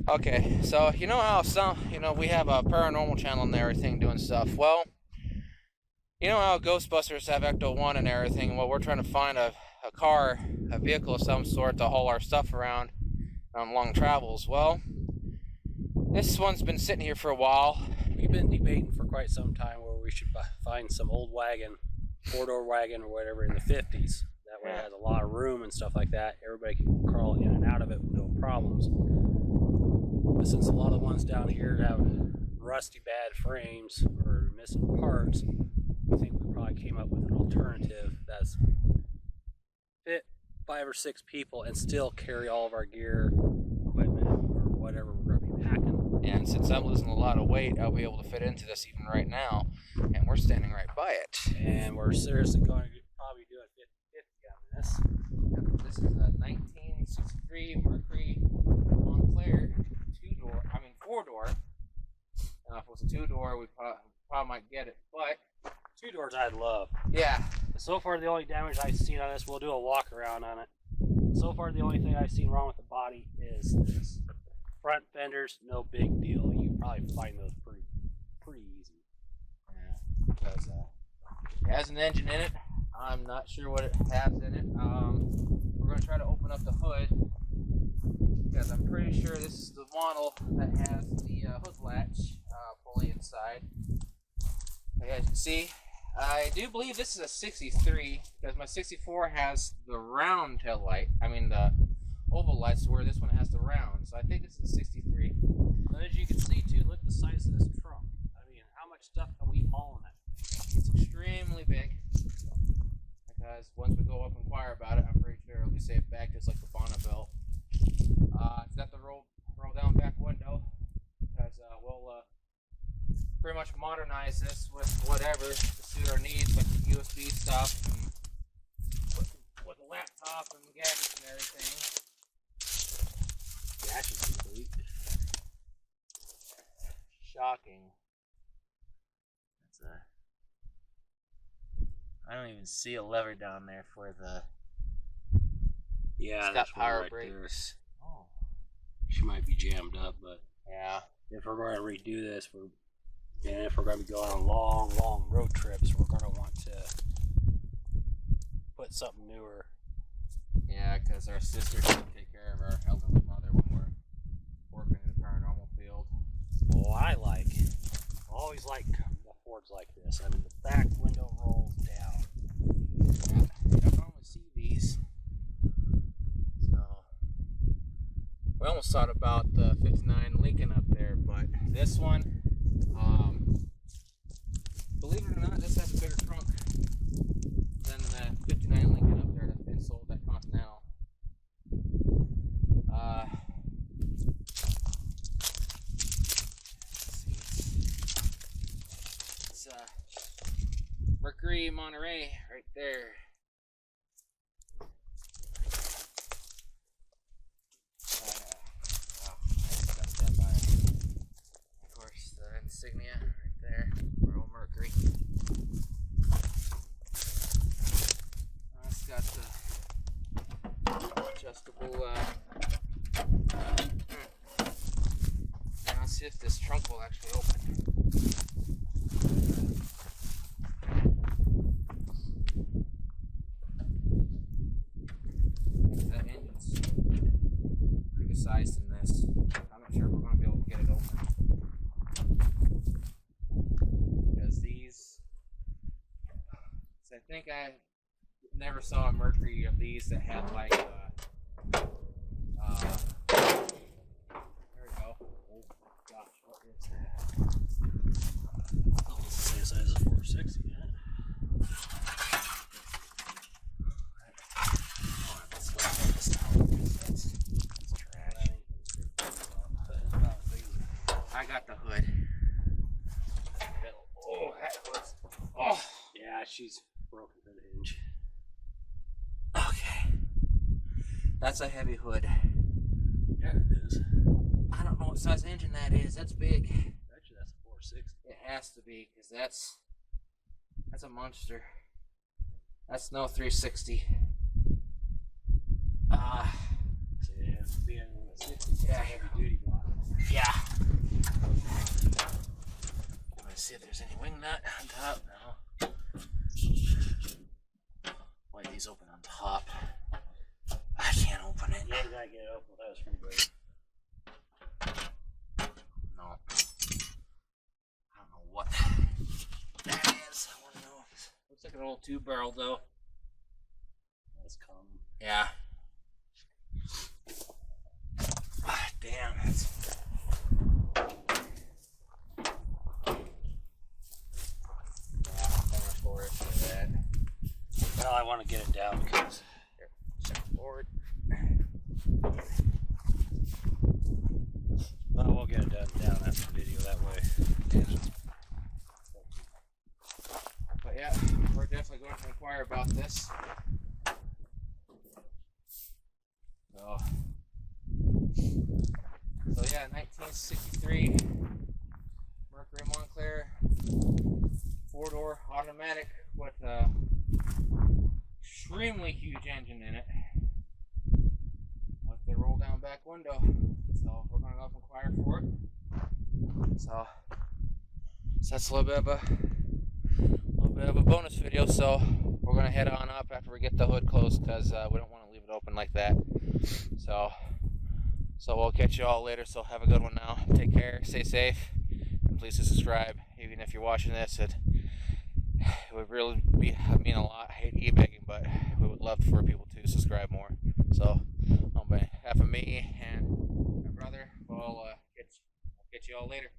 Okay, so you know how we have a paranormal channel and everything doing stuff. Well, you know how Ghostbusters have Ecto 1 and everything. Well, we're trying to find a car, a vehicle of some sort to haul our stuff around on long travels. Well, this one's been sitting here for a while. We've been debating for quite some time where we should find some old wagon, four-door wagon or whatever in the 50s. That way it has a lot of room and stuff like that. Everybody can crawl in and out of it with no problems. But since a lot of the ones down here have rusty bad frames or missing parts, I think we probably came up with an alternative that's fit 5 or 6 people and still carry all of our gear, equipment, or whatever we're going to be packing. And since I'm losing a lot of weight, I'll be able to fit into this even right now. And we're standing right by it. And we're seriously going to probably do a 50-50 on this. Yep, this is a 1963 Mercury Monterey 4-door. If it was a 2-door, we probably might get it, but 2 doors I'd love. yeah. So far, the only damage I've seen on this, we'll do a walk around on it. So far, the only thing I've seen wrong with the body is this. Front fenders, no big deal. You can probably find those pretty easy. Yeah, because it has an engine in it. I'm not sure what it has in it. We're going to try to open up the hood, because I'm pretty sure this is the model that has the hood latch fully inside. As you can see, I do believe this is a 63, because my 64 has the round tail light. I mean the oval lights, where this one has the round. So I think this is a 63. But as you can see too, look at the size of this trunk. I mean, how much stuff can we haul in it? It's extremely big, because once we go up and inquire about it, I'm pretty sure it'll be safe back just like the Bonneville. It's got the roll down back window, because we'll pretty much modernize this with whatever to suit our needs, like the USB stuff, and with the laptop and gadgets and everything. Gadgets complete. Shocking. I don't even see a lever down there for the. Yeah, it's got power brakes. Oh, she might be jammed up, but yeah. If we're going to redo this, and if we're going to be going on long road trips, we're going to want to put something newer. Yeah, because our sister doesn't take care of our elderly mother when we're working in the paranormal field. Well, I always like the Fords like this. I mean, the back window rolls down. Yeah, you don't normally see these. So, we almost thought about the 59 Lincoln up there, but this one, believe it or not, this has a bigger trunk than the 59 Lincoln up there that's been sold at Continental. It's Mercury Monterey right there. Of course, the insignia right there for old Mercury. It's got the adjustable. Now let's see if this trunk will actually open. That engine's pretty good size in this. I'm not sure if we're going to be able to get it open. Because these, I think I never saw a Mercury of these that had like, there we go. Oh gosh, what is that? Oh, it's the same size as a 460, yeah. I got the hood. Oh, that was. Oh, yeah, she's broken to the hinge. Okay. That's a heavy hood. Yeah, it is. I don't know what size engine that is. That's big. Actually, that's a 460. It has to be, because that's a monster. That's no 360. So yeah, being in the 60s, yeah, heavy duty one. if there's any wing nut on top. No. Why these open on top? I can't open it. Yeah, you gotta get it open without a screwdriver. No. I don't know what that is. I want to know. Looks like an old 2-barrel though. That's common. Yeah. Ah, damn. That's... Well, I want to get it down because check forward. Well, we'll get it down after the video that way. But yeah, we're definitely going to inquire about this. So yeah, 1963 Mercury Monterey 4-door automatic with a extremely huge engine in it with the roll down back window. So we're going to go up and inquire for it. So that's a little bit of a bonus video. So we're going to head on up after we get the hood closed because we don't want to leave it open like that. So we'll catch you all later. So have a good one now. Take care, stay safe, and please subscribe. Even if you're watching this, it would really mean a lot. I hate e-begging, but we would love for people to subscribe more. So on behalf of me and my brother, we'll catch you all later.